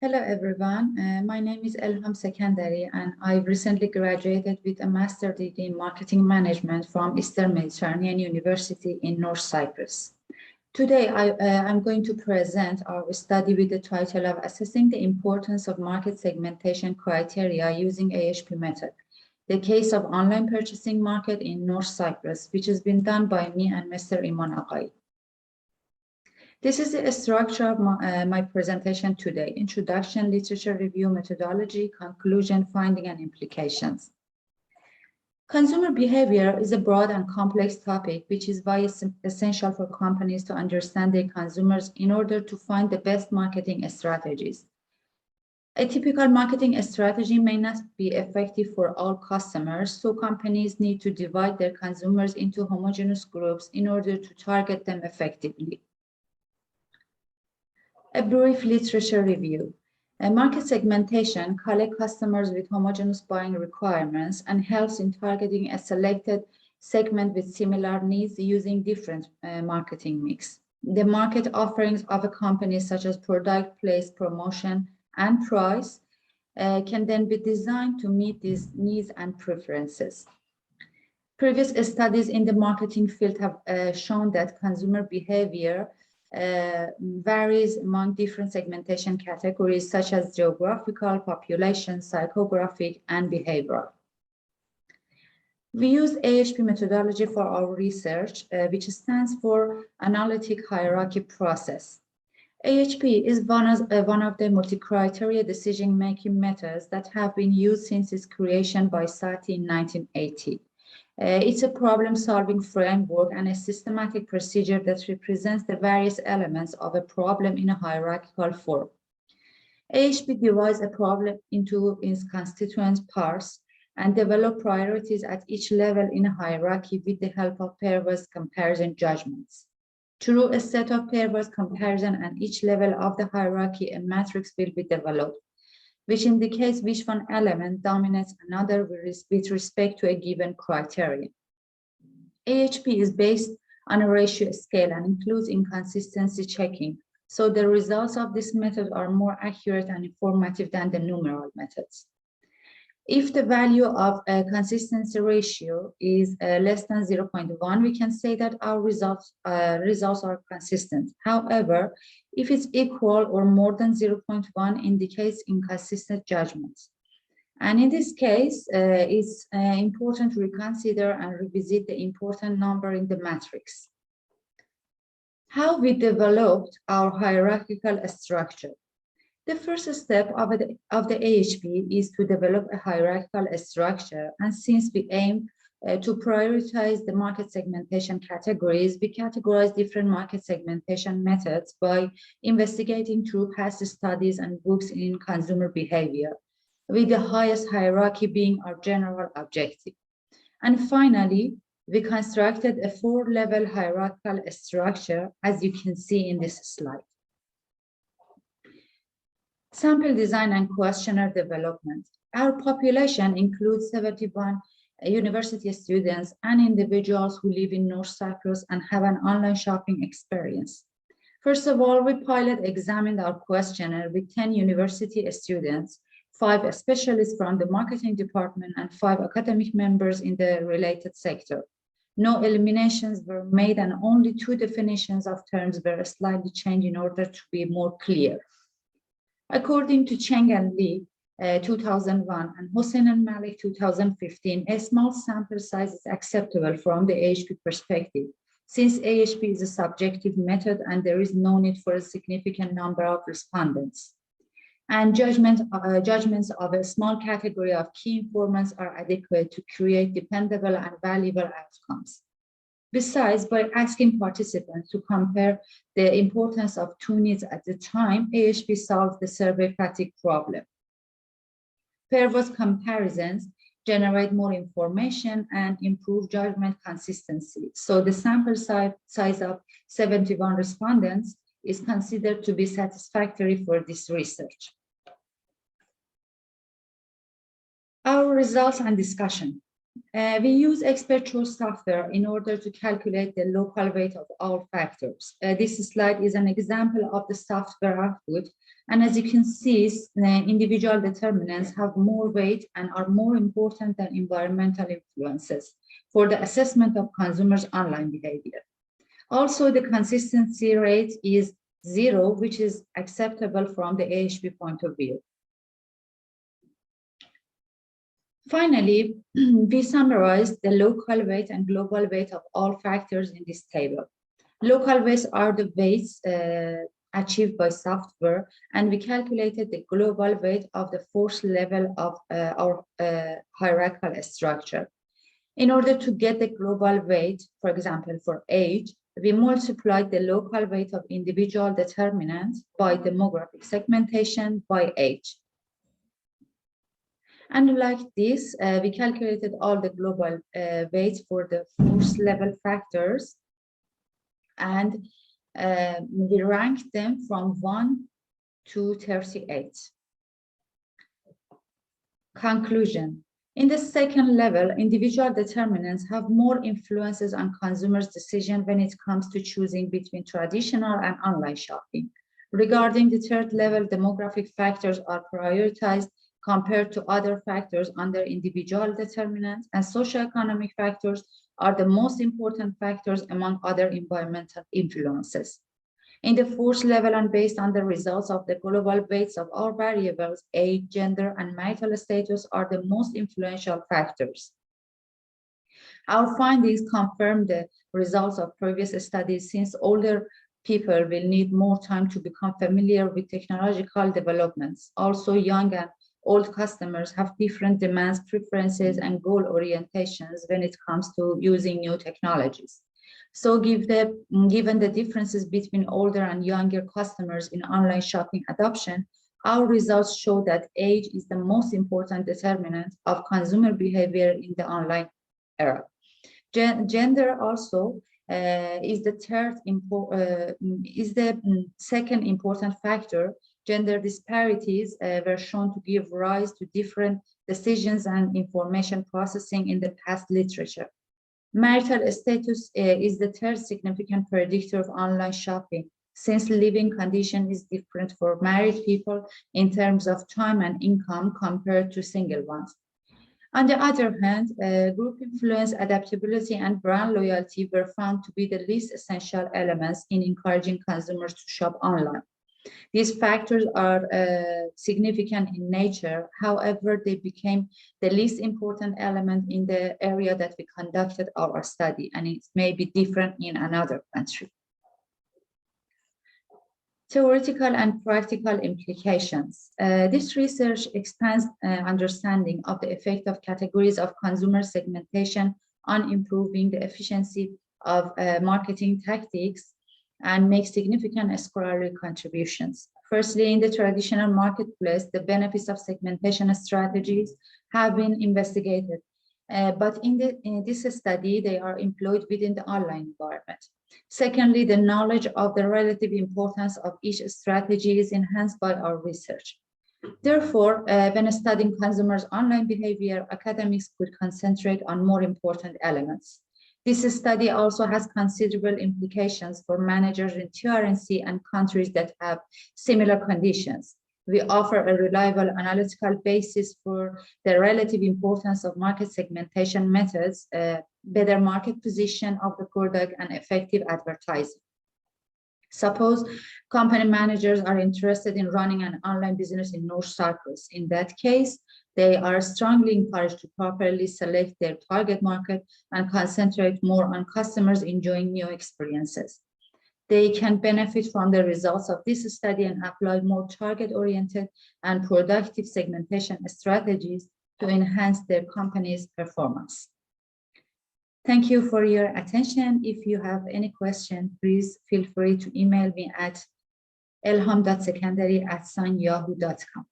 Hello, everyone. My name is Elham Sekandari, and I recently graduated with a master's degree in marketing management from Eastern Mediterranean University in North Cyprus. Today, I'm going to present our study with the title of Assessing the Importance of Market Segmentation Criteria Using AHP Method, the case of online purchasing market in North Cyprus, which has been done by me and Mr. Iman Akai. This is the structure of my presentation today: introduction, literature review, methodology, conclusion, finding, and implications. Consumer behavior is a broad and complex topic, which is why it's essential for companies to understand their consumers in order to find the best marketing strategies. A typical marketing strategy may not be effective for all customers, so companies need to divide their consumers into homogeneous groups in order to target them effectively. A brief literature review. Market segmentation collects customers with homogeneous buying requirements and helps in targeting a selected segment with similar needs using different marketing mix. The market offerings of a company, such as product, place, promotion, and price, can then be designed to meet these needs and preferences. Previous studies in the marketing field have shown that consumer behavior varies among different segmentation categories such as geographical, population, psychographic, and behavioral. We use AHP methodology for our research, which stands for Analytic Hierarchy Process. AHP is one of the multi-criteria decision-making methods that have been used since its creation by Satie in 1980. It's a problem-solving framework and a systematic procedure that represents the various elements of a problem in a hierarchical form. AHP divides a problem into its constituent parts and develops priorities at each level in a hierarchy with the help of pairwise comparison judgments. Through a set of pairwise comparison at each level of the hierarchy, a matrix will be developed, which indicates which one element dominates another with respect to a given criterion. AHP is based on a ratio scale and includes inconsistency checking, so the results of this method are more accurate and informative than the numeral methods. If the value of a consistency ratio is less than 0.1, we can say that our results are consistent. However, if it's equal or more than 0.1, indicates inconsistent judgments. And in this case, it's important to reconsider and revisit the important number in the matrix. How we developed our hierarchical structure. The first step of the AHP is to develop a hierarchical structure, and since we aim to prioritize the market segmentation categories, we categorize different market segmentation methods by investigating through past studies and books in consumer behavior, with the highest hierarchy being our general objective. And finally, we constructed a 4-level hierarchical structure, as you can see in this slide. Sample design and questionnaire development. Our population includes 71 university students and individuals who live in North Cyprus and have an online shopping experience. First of all, we pilot examined our questionnaire with 10 university students, 5 specialists from the marketing department, and 5 academic members in the related sector. No eliminations were made, and only 2 definitions of terms were slightly changed in order to be more clear. According to Cheng and Lee, 2001, and Hossein and Malik, 2015, a small sample size is acceptable from the AHP perspective, since AHP is a subjective method and there is no need for a significant number of respondents. And judgments of a small category of key informants are adequate to create dependable and valuable outcomes. Besides, by asking participants to compare the importance of 2 needs at the time, AHP solves the survey fatigue problem. Pairwise comparisons generate more information and improve judgment consistency. So the sample size of 71 respondents is considered to be satisfactory for this research. Our results and discussion. We use expert choice software in order to calculate the local weight of all factors. This slide is an example of the software output. And as you can see, individual determinants have more weight and are more important than environmental influences for the assessment of consumers' online behavior. Also, the consistency rate is 0, which is acceptable from the AHP point of view. Finally, we summarize the local weight and global weight of all factors in this table. Local weights are the weights achieved by software, and we calculated the global weight of the fourth level of our hierarchical structure. In order to get the global weight, for example, for age, we multiplied the local weight of individual determinants by demographic segmentation by age. And like this, we calculated all the global weights for the fourth level factors, and we ranked them from 1 to 38. Conclusion. In the second level, individual determinants have more influences on consumers' decision when it comes to choosing between traditional and online shopping. Regarding the third level, demographic factors are prioritized compared to other factors under individual determinants, and socioeconomic factors are the most important factors among other environmental influences. In the fourth level, and based on the results of the global weights of all variables, age, gender, and marital status are the most influential factors. Our findings confirm the results of previous studies, since older people will need more time to become familiar with technological developments. Also, young and old customers have different demands, preferences, and goal orientations when it comes to using new technologies. So given the differences between older and younger customers in online shopping adoption, our results show that age is the most important determinant of consumer behavior in the online era. Gender also is the second important factor. Gender disparities were shown to give rise to different decisions and information processing in the past literature. Marital status is the third significant predictor of online shopping, since living condition is different for married people in terms of time and income compared to single ones. On the other hand, group influence, adaptability, and brand loyalty were found to be the least essential elements in encouraging consumers to shop online. These factors are significant in nature. However, they became the least important element in the area that we conducted our study, and it may be different in another country. Theoretical and practical implications. This research expands understanding of the effect of categories of consumer segmentation on improving the efficiency of marketing tactics and make significant scholarly contributions. Firstly, in the traditional marketplace, the benefits of segmentation strategies have been investigated, but in this study, they are employed within the online environment. Secondly, the knowledge of the relative importance of each strategy is enhanced by our research. Therefore, when studying consumers' online behavior, academics could concentrate on more important elements. This study also has considerable implications for managers in TRNC and countries that have similar conditions. We offer a reliable analytical basis for the relative importance of market segmentation methods, better market position of the product, and effective advertising. Suppose company managers are interested in running an online business in North Cyprus. In that case, they are strongly encouraged to properly select their target market and concentrate more on customers enjoying new experiences. They can benefit from the results of this study and apply more target-oriented and productive segmentation strategies to enhance their company's performance. Thank you for your attention. If you have any question, please feel free to email me at elham.sekandari@yahoo.com.